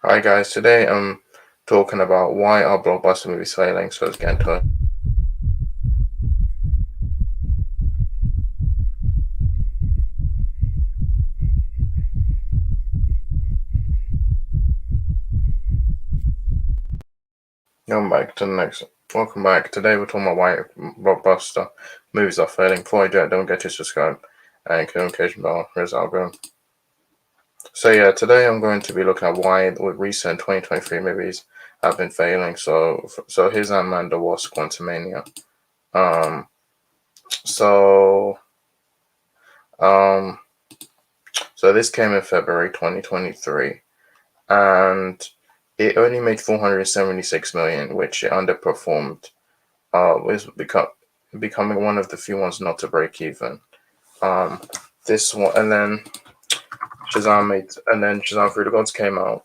Hi guys, today I'm talking about why are blockbuster movies failing, so let's get into it. Welcome back. Today we're talking about why blockbuster movies are failing. Before I do it, don't forget to subscribe and click the notification bell. Here's our go. So yeah, today I'm going to be looking at why the recent 2023 movies have been failing. So here's Ant-Man the Wasp: Quantumania. Um, so um, so this came in February 2023. And it only made 476 million, which it underperformed. Was becoming one of the few ones not to break even. Um, this one, and then Shazam Through the Gods came out,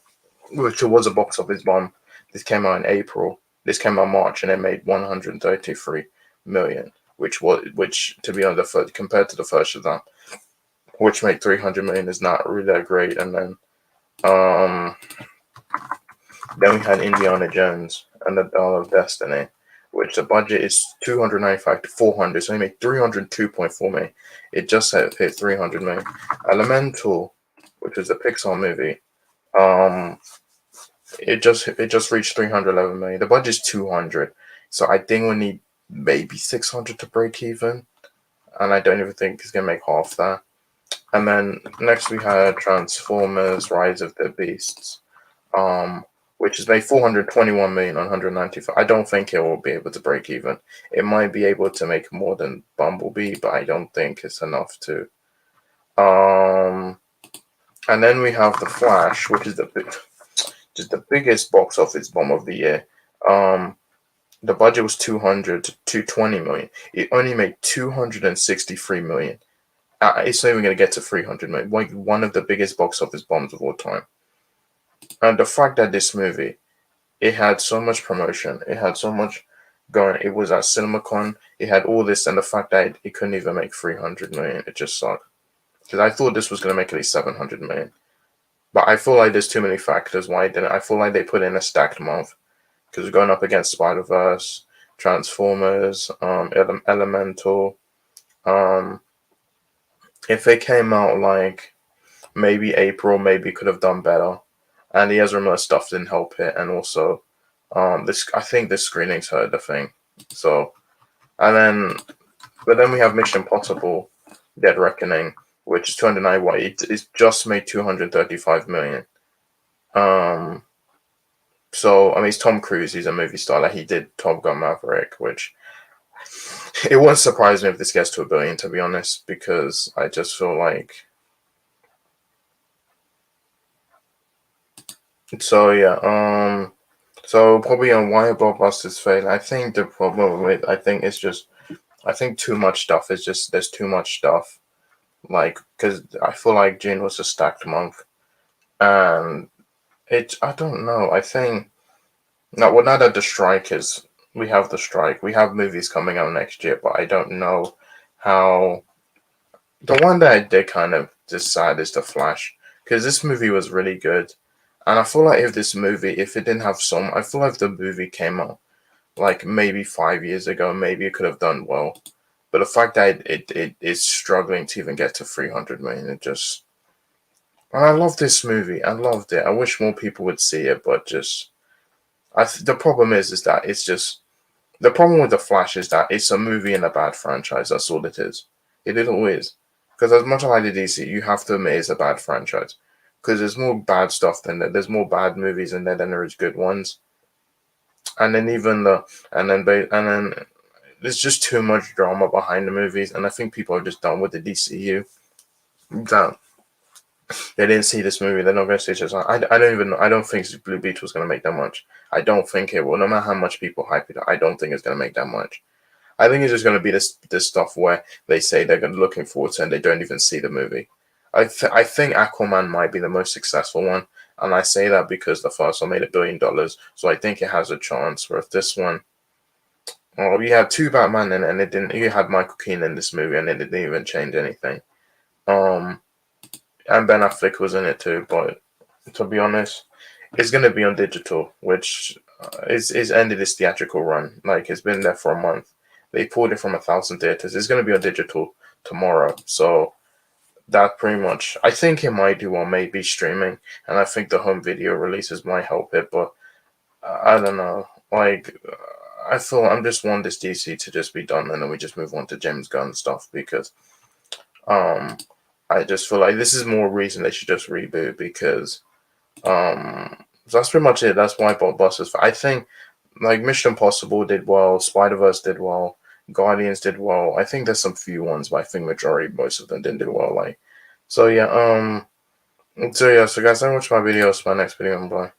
which was a box office bomb. This came out in April. This came out in March, and it made 133 million, which to be on the first, compared to the first Shazam, which made 300 million, is not really that great. And um then we had Indiana Jones and the Dial of Destiny, which the budget is 295 to 400, so he made 302.4 million. It just hit 300 million. Elemental, which is a Pixar movie, um, it just reached 311 million. The budget is 200, so I think we need maybe 600 to break even, and I don't even think he's gonna make half that. And then next we had Transformers: Rise of the Beasts, um, which is made 421 million on 195. I don't think it will be able to break even. It might be able to make more than Bumblebee, but I don't think it's enough to. Um, and then we have The Flash, which is the biggest box office bomb of the year. The budget was 200 to 220 million. It only made 263 million. It's not even going to get to 300 million. Like one of the biggest box office bombs of all time. And the fact that this movie, it had so much promotion, it had so much going. It was at CinemaCon, it had all this, and the fact that it couldn't even make 300 million, it just sucked. Because I thought this was going to make at least 700 million. But I feel like there's too many factors why it didn't. I feel like they put in a stacked month. Because we're going up against Spider-Verse, Transformers, Elemental. Um, if they came out like maybe April, maybe could have done better. And the Ezra Miller stuff didn't help it, and also, this I think the screenings hurt the thing. So, and then, but then we have Mission Impossible: Dead Reckoning, which is 209. It's just made 235 million. So I mean, it's Tom Cruise. He's a movie star. Like he did Top Gun Maverick, which it won't surprise me if this gets to 1 billion. To be honest, because I just feel like. So yeah. So probably on why blockbusters fail. I think the problem with I think too much stuff is just there's too much stuff. Like because I feel like June was a stacked month, and I don't know. I think now that the strike is we have the strike, we have movies coming out next year, but I don't know how. The one that I did kind of decide is The Flash, because this movie was really good, and I feel like if it didn't have some, I feel like if the movie came out like maybe 5 years ago, maybe it could have done well. But the fact that it is struggling to even get to 300 million, it just. And I love this movie. I loved it. I wish more people would see it, but just. The problem is that it's just. The problem with The Flash is that it's a movie in a bad franchise. That's all it is. It always. Because as much as I like the DC, you have to admit it's a bad franchise. Because there's more bad stuff than that. There's more bad movies in there than there is good ones. And then and then there's just too much drama behind the movies, and I think people are just done with the DCU. That they didn't see this movie, they're not going to see it. I don't think Blue Beetle's going to make that much. I don't think it will. No matter how much people hype it, I don't think it's going to make that much. I think it's just going to be this stuff where they say they're looking forward to it and they don't even see the movie. I think Aquaman might be the most successful one, and I say that because the first one made $1 billion, so I think it has a chance. Where if this one, well, we had two Batman in it, and it didn't. You had Michael Keaton in this movie, and it didn't even change anything. Um, and Ben Affleck was in it too, but to be honest, it's gonna be on digital, which is ended its theatrical run. Like it's been there for a month. They pulled it from 1,000 theaters. It's gonna be on digital tomorrow. So that pretty much. I think it might do well, maybe streaming, and I think the home video releases might help it. But I don't know. Like I feel I'm just want this DC to just be done, and then we just move on to James Gunn stuff because um I just feel like this is more reason they should just reboot because so that's pretty much it. That's why Blockbusters. I think like Mission Impossible did well, Spider-Verse did well, Guardians did well. I think there's some few ones, but I think majority most of them didn't do well. Like so yeah, so guys, I watch my videos. My next video, bye.